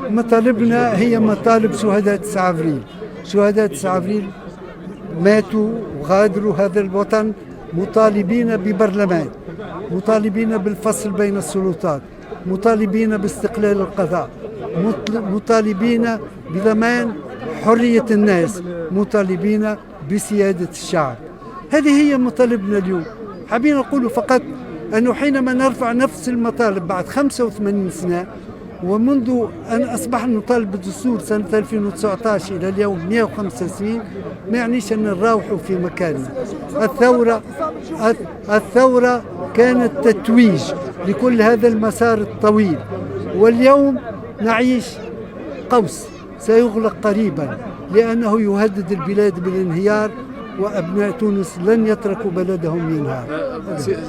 مطالبنا هي مطالب شهداء 9 أفريل. شهداء 9 أفريل ماتوا وغادروا هذا الوطن مطالبين ببرلمان، مطالبين بالفصل بين السلطات، مطالبين باستقلال القضاء، مطالبين بضمان حرية الناس، مطالبين بسيادة الشعب. هذه هي مطالبنا اليوم. حابين نقول فقط أنه حينما نرفع نفس المطالب بعد 85 سنة، ومنذ أن أصبحنا نطالب بالدستور سنة 2019 إلى اليوم 105 سنين، ما يعنيش أن نروحوا في مكاننا. الثورة كانت تتويج لكل هذا المسار الطويل، واليوم نعيش قوس سيغلق قريبا لأنه يهدد البلاد بالانهيار، وأبناء تونس لن يتركوا بلدهم ينهار.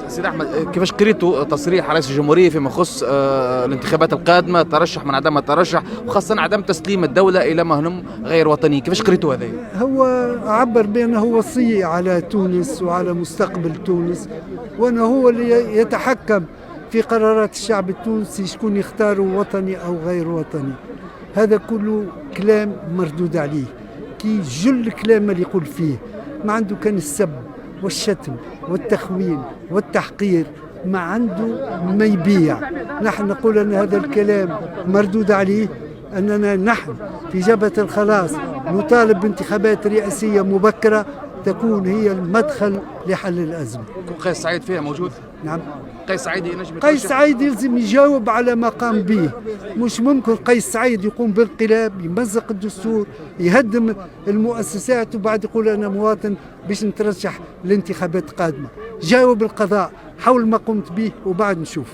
سيد أحمد، كيفاش قريتوا تصريح رئيس الجمهورية فيما يخص الانتخابات القادمة، ترشح من عدم الترشح، وخاصة عدم تسليم الدولة إلى ما هم غير وطني؟ كيفاش قريتوا هذا؟ هو عبر بأنه وصية على تونس وعلى مستقبل تونس، وأنه هو اللي يتحكم في قرارات الشعب التونسي شكون يختاروا وطني أو غير وطني. هذا كله كلام مردود عليه، كي جل الكلام اللي يقول فيه ما عنده كان السب والشتم والتخوين والتحقير، ما عنده ما يبيع. نحن نقول أن هذا الكلام مردود عليه، أننا نحن في جبهة الخلاص نطالب بانتخابات رئاسية مبكرة تكون هي المدخل لحل الأزمة. قيس سعيد فيها موجود؟ نعم. قيس سعيد ينجم قيس سعيد يلزم يجاوب على ما قام به. مش ممكن قيس سعيد يقوم بالانقلاب، يمزق الدستور، يهدم المؤسسات، وبعد يقول أنا مواطن باش نترشح لانتخابات قادمة. جاوب القضاء حول ما قمت به وبعد نشوف.